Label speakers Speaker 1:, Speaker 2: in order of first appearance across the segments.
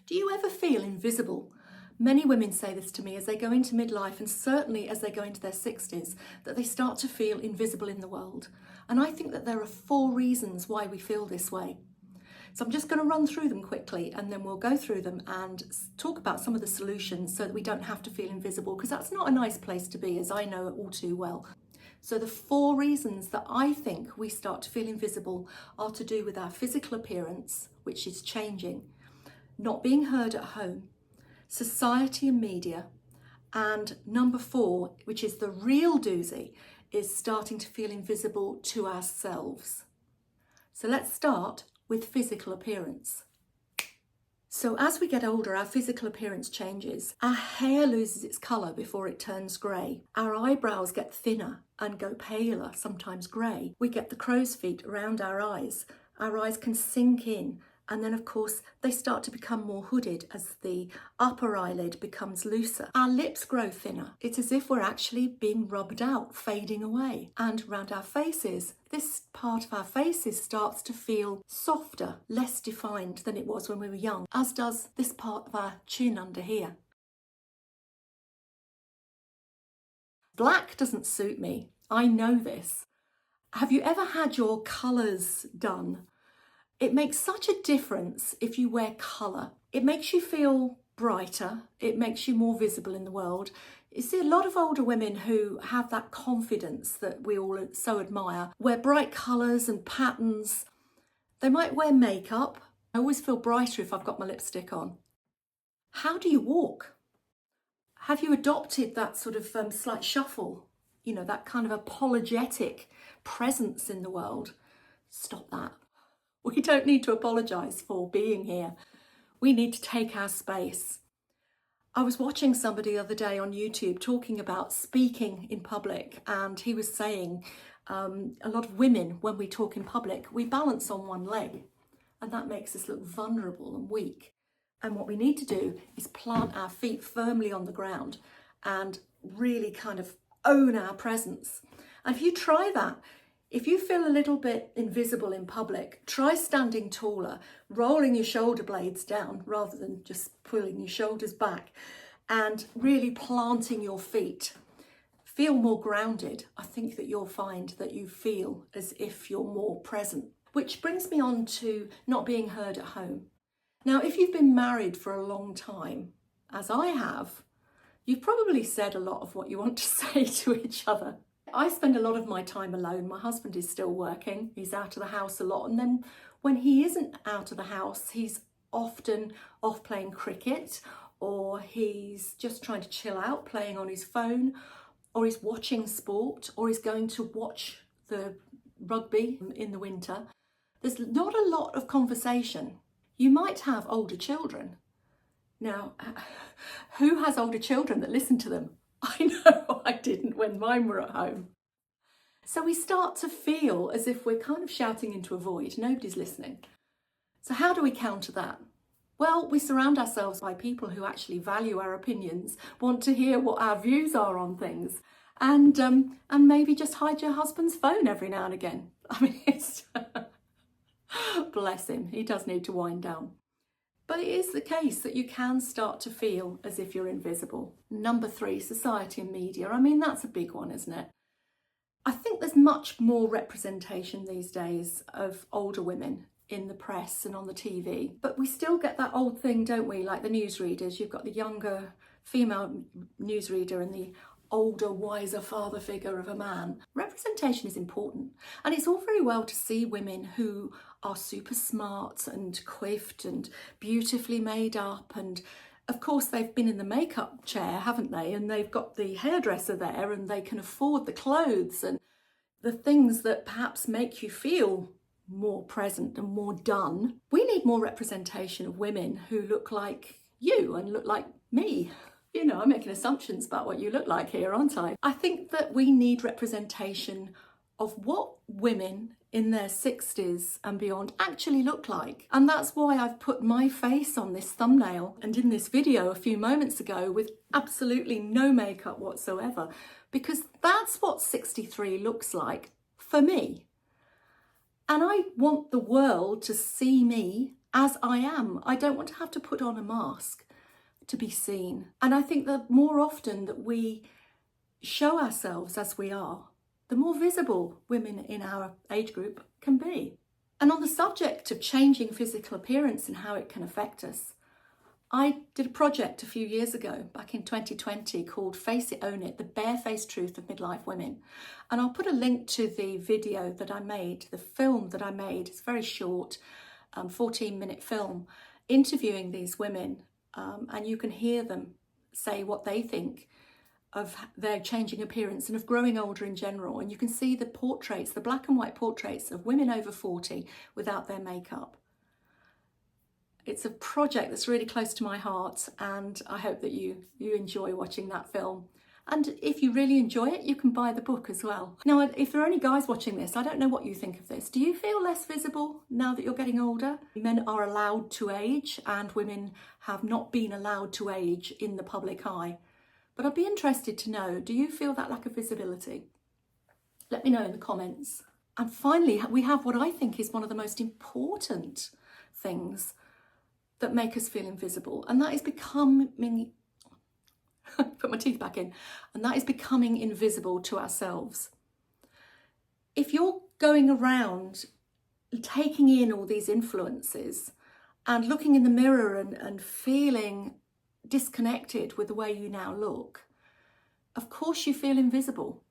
Speaker 1: Do you ever feel invisible? Many women say this to me as they go into midlife, and certainly as they go into their 60s, that they start to feel invisible in the world. And I think that there are 4 reasons why we feel this way. So I'm just going to run through them quickly, and then we'll go through them and talk about some of the solutions so that we don't have to feel invisible, because that's not a nice place to be, as I know it all too well. So the 4 reasons that I think we start to feel invisible are to do with our physical appearance, which is changing, not being heard at home, society and media, and number 4, which is the real doozy, is starting to feel invisible to ourselves. So let's start with physical appearance. So as we get older, our physical appearance changes. Our hair loses its colour before it turns grey. Our eyebrows get thinner and go paler, sometimes grey. We get the crow's feet around our eyes. Our eyes can sink in, and then of course they start to become more hooded as the upper eyelid becomes looser. Our lips grow thinner. It's as if we're actually being rubbed out, fading away. And around our faces, this part of our faces starts to feel softer, less defined than it was when we were young, as does this part of our chin under here. Black doesn't suit me. I know this. Have you ever had your colours done? It makes such a difference if you wear colour. It makes you feel brighter. It makes you more visible in the world. You see a lot of older women who have that confidence that we all so admire, wear bright colours and patterns. They might wear makeup. I always feel brighter if I've got my lipstick on. How do you walk? Have you adopted that sort of slight shuffle? You know, that kind of apologetic presence in the world? Stop that. We don't need to apologise for being here. We need to take our space. I was watching somebody the other day on YouTube talking about speaking in public, and he was saying a lot of women, when we talk in public, we balance on one leg, and that makes us look vulnerable and weak. And what we need to do is plant our feet firmly on the ground and really kind of own our presence. And if you try that, if you feel a little bit invisible in public, try standing taller, rolling your shoulder blades down rather than just pulling your shoulders back, and really planting your feet. Feel more grounded. I think that you'll find that you feel as if you're more present. Which brings me on to not being heard at home. Now, if you've been married for a long time, as I have, you've probably said a lot of what you want to say to each other. I spend a lot of my time alone. My husband is still working. He's out of the house a lot. And then when he isn't out of the house, he's often off playing cricket, or he's just trying to chill out, playing on his phone, or he's watching sport, or he's going to watch the rugby in the winter. There's not a lot of conversation. You might have older children. Now, who has older children that listen to them? I know I didn't when mine were at home. So we start to feel as if we're kind of shouting into a void. Nobody's listening. So how do we counter that? Well, we surround ourselves by people who actually value our opinions, want to hear what our views are on things, and maybe just hide your husband's phone every now and again. I mean, it's bless him, he does need to wind down. But it is the case that you can start to feel as if you're invisible. Number 3, society and media. I mean, that's a big one, isn't it? I think there's much more representation these days of older women in the press and on the TV. But we still get that old thing, don't we? Like the newsreaders. You've got the younger female newsreader and the older, wiser father figure of a man. Representation is important. And it's all very well to see women who are super smart and coiffed and beautifully made up, and of course they've been in the makeup chair, haven't they, and they've got the hairdresser there, and they can afford the clothes and the things that perhaps make you feel more present and more done. We need more representation of women who look like you and look like me. You know, I'm making assumptions about what you look like here, aren't I? I think that we need representation of what women in their 60s and beyond actually look like. And that's why I've put my face on this thumbnail and in this video a few moments ago with absolutely no makeup whatsoever, because that's what 63 looks like for me. And I want the world to see me as I am. I don't want to have to put on a mask to be seen. And I think that more often that we show ourselves as we are, the more visible women in our age group can be. And on the subject of changing physical appearance and how it can affect us, I did a project a few years ago, back in 2020, called Face It, Own It, the barefaced truth of midlife women. And I'll put a link to the video that I made, the film that I made. It's very short, 14-minute film, interviewing these women. And you can hear them say what they think of their changing appearance and of growing older in general. And you can see the portraits, the black and white portraits of women over 40 without their makeup. It's a project that's really close to my heart, and I hope that you enjoy watching that film. And if you really enjoy it, you can buy the book as well. Now, if there are any guys watching this, I don't know what you think of this. Do you feel less visible now that you're getting older? Men are allowed to age, and women have not been allowed to age in the public eye. But I'd be interested to know, do you feel that lack of visibility? Let me know in the comments. And finally, we have what I think is one of the most important things that make us feel invisible, and that is becoming, put my teeth back in, and that is becoming invisible to ourselves. If you're going around taking in all these influences and looking in the mirror and feeling disconnected with the way you now look, of course you feel invisible.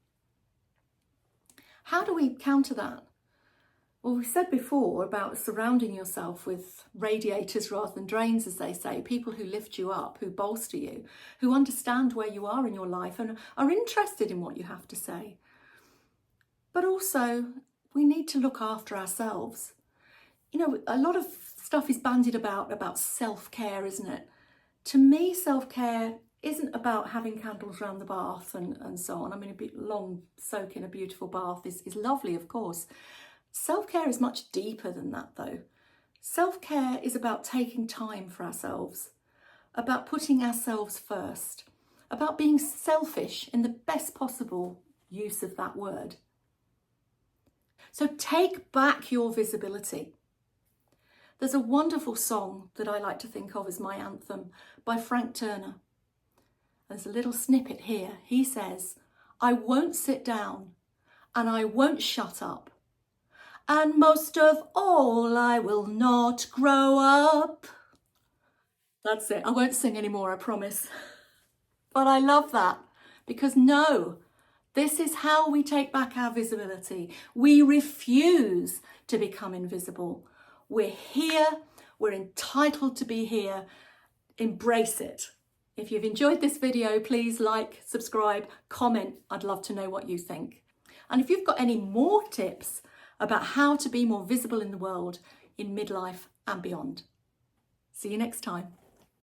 Speaker 1: How do we counter that? Well, we said before about surrounding yourself with radiators rather than drains, as they say, people who lift you up, who bolster you, who understand where you are in your life and are interested in what you have to say. But also, we need to look after ourselves. You know, a lot of stuff is bandied about self-care, isn't it? To me, self-care isn't about having candles around the bath and so on. I mean, a long soak in a beautiful bath is lovely, of course. Self-care is much deeper than that, though. Self-care is about taking time for ourselves, about putting ourselves first, about being selfish in the best possible use of that word. So take back your visibility. There's a wonderful song that I like to think of as my anthem by Frank Turner. There's a little snippet here. He says, "I won't sit down and I won't shut up. And most of all, I will not grow up." That's it. I won't sing anymore, I promise. But I love that because no, this is how we take back our visibility. We refuse to become invisible. We're here. We're entitled to be here. Embrace it. If you've enjoyed this video, please like, subscribe, comment. I'd love to know what you think. And if you've got any more tips about how to be more visible in the world in midlife and beyond. See you next time.